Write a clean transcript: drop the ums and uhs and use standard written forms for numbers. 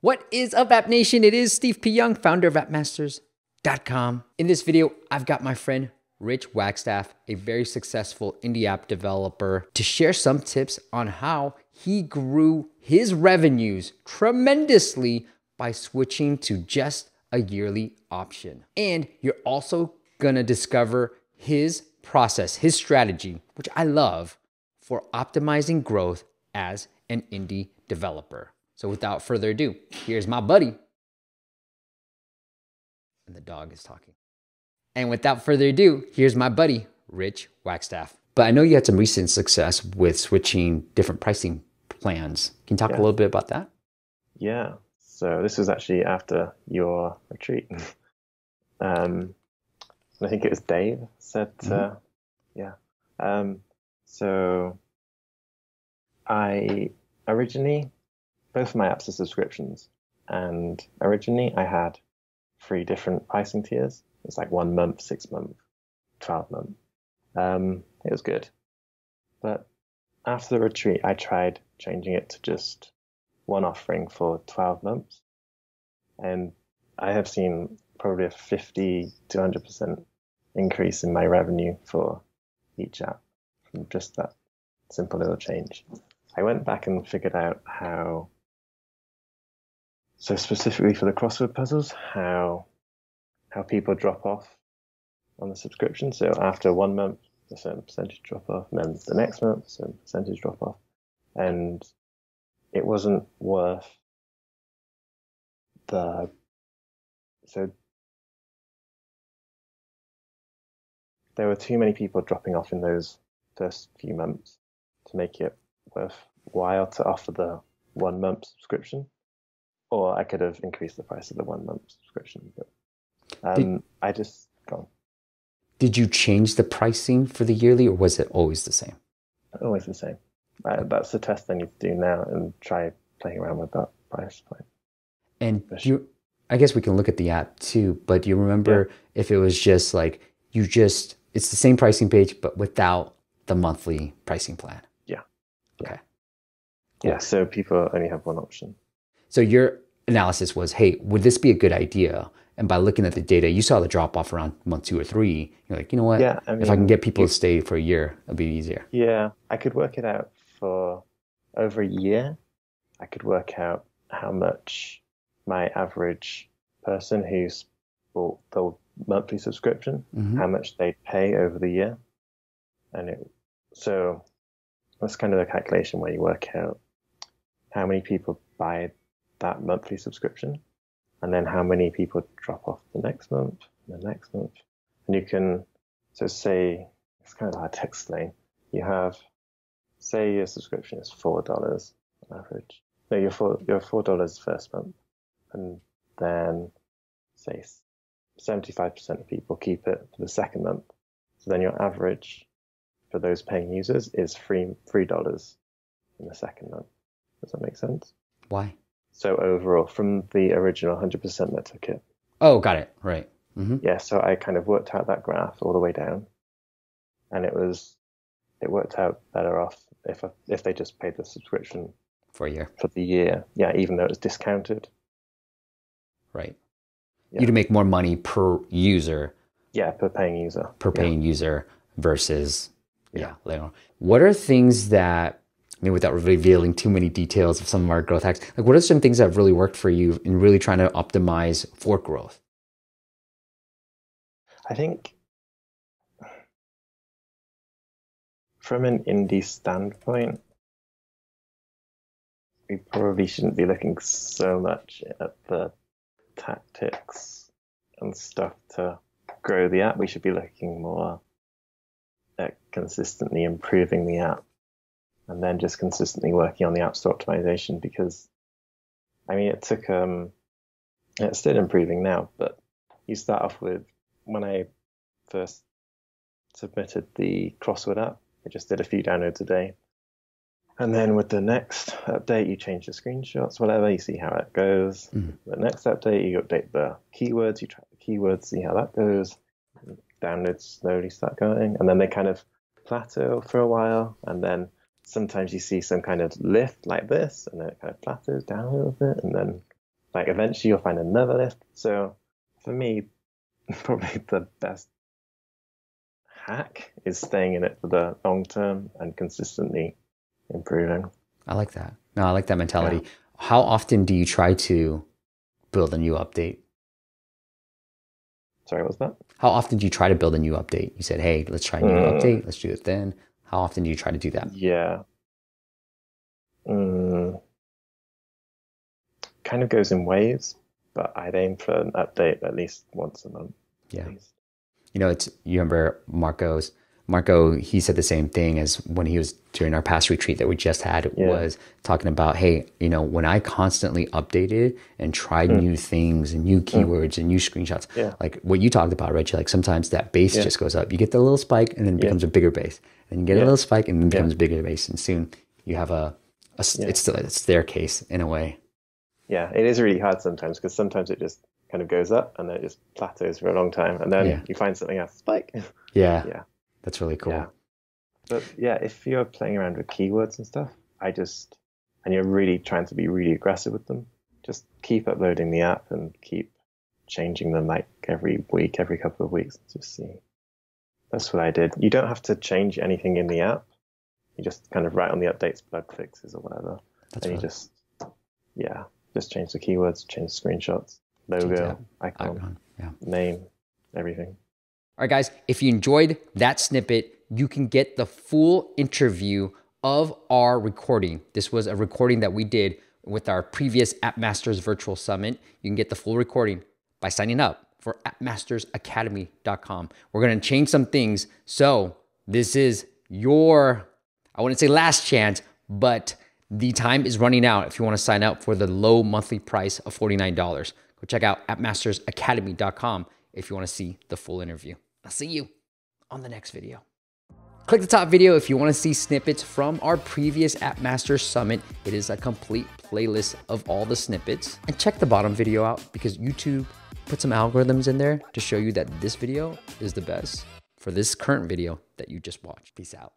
What is up, App Nation? It is Steve P. Young, founder of appmasters.com. In this video, I've got my friend Rich Wagstaff, a very successful indie app developer, to share some tips on how he grew his revenues tremendously by switching to just a yearly option. And you're also gonna discover his process, his strategy, which I love, for optimizing growth as an indie developer. So without further ado, here's my buddy. And the dog is talking. And without further ado, here's my buddy, Rich Wagstaff. But I know you had some recent success with switching different pricing plans. Can you talk a little bit about that? Yeah. So this was actually after your retreat. I think it was Dave said, so I originally, both of my apps are subscriptions, and originally I had 3 different pricing tiers. It's like 1 month, 6 month, 12 month. It was good. But after the retreat, I tried changing it to just one offering for 12 months. And I have seen probably a 50 to 100% increase in my revenue for each app from just that simple little change. I went back and figured out how, so specifically for the crossword puzzles, how people drop off on the subscription. So after 1 month, a certain percentage drop off, and then the next month, a certain percentage drop off. And it wasn't worth so there were too many people dropping off in those first few months to make it worthwhile to offer the 1 month subscription. Or I could have increased the price of the 1 month subscription, but I just gone. Did you change the pricing for the yearly, or was it always the same? Always the same. That's the test I need to do now and try playing around with that price point. And I guess we can look at the app too, but do you remember if it was just like, it's the same pricing page, but without the monthly pricing plan? Yeah. Okay. Cool. Yeah, so people only have one option. So your analysis was, hey, would this be a good idea? And by looking at the data, you saw the drop off around month 2 or 3. You're like, you know what? Yeah, I mean, if I can get people to stay for a year, it'll be easier. Yeah, I could work it out for over a year. I could work out how much my average person who's bought the monthly subscription, how much they pay over the year. So that's kind of the calculation where you work out how many people buy that monthly subscription, and then how many people drop off the next month, and the next month. And you can, so say, it's kind of hard to explain. You have, say your subscription is $4 on average. No, you're $4 first month. And then, say, 75% of people keep it for the second month. So then your average for those paying users is $3 in the second month. Does that make sense? Why? So overall, from the original 100% that took it. Oh, got it. Right. Yeah, so I kind of worked out that graph all the way down, and it worked out better off if they just paid the subscription for a year. For the year, yeah, even though it was discounted. Right. Yeah. You'd make more money per user. Yeah, per paying user. Paying user versus later on. What are things that, I mean, without revealing too many details of some of our growth hacks, like what are some things that have really worked for you in really trying to optimize for growth? I think from an indie standpoint, we probably shouldn't be looking so much at the tactics and stuff to grow the app. We should be looking more at consistently improving the app, and then just consistently working on the App Store optimization, because, I mean, it took, it's still improving now, but you start off with, when I first submitted the crossword app, I just did a few downloads a day. And then with the next update, you change the screenshots, whatever, you see how it goes. The next update, you update the keywords, you track the keywords, see how that goes. Downloads slowly start going, and then they kind of plateau for a while, and then sometimes you see some kind of lift like this, and then it kind of plateaus down a little bit, and then like eventually you'll find another lift. So for me, probably the best hack is staying in it for the long term and consistently improving. I like that. No, I like that mentality. Yeah. How often do you try to build a new update? Sorry, what was that? How often do you try to build a new update? You said, hey, let's try a new update. Let's do it then. How often do you try to do that? Yeah. Kind of goes in waves, but I'd aim for an update at least once a month. Yeah. You know, you remember Marco, he said the same thing as when he was during our past retreat that we just had, was talking about, hey, you know, when I constantly updated and tried new things and new keywords and new screenshots, like what you talked about, Reggie, like sometimes that base just goes up. You get the little spike and then it becomes a bigger base. And you get a little spike and then it becomes a bigger base. And soon you have it's still a staircase in a way. Yeah, it is really hard sometimes because sometimes it just kind of goes up and then it just plateaus for a long time. And then you find something else, spike. Yeah. That's really cool. Yeah. But yeah, if you're playing around with keywords and stuff, and you're really trying to be really aggressive with them, just keep uploading the app and keep changing them like every week, every couple of weeks. Just see. That's what I did. You don't have to change anything in the app. You just kind of write on the updates, bug fixes or whatever. You just change the keywords, change the screenshots, logo, icon, name, everything. All right, guys, if you enjoyed that snippet, you can get the full interview of our recording. This was a recording that we did with our previous App Masters Virtual Summit. You can get the full recording by signing up for appmastersacademy.com. We're going to change some things. So this is your, I wouldn't say last chance, but the time is running out if you want to sign up for the low monthly price of $49. Go check out appmastersacademy.com if you want to see the full interview. I'll see you on the next video. Click the top video if you want to see snippets from our previous App Masters Summit. It is a complete playlist of all the snippets. And check the bottom video out because YouTube put some algorithms in there to show you that this video is the best for this current video that you just watched. Peace out.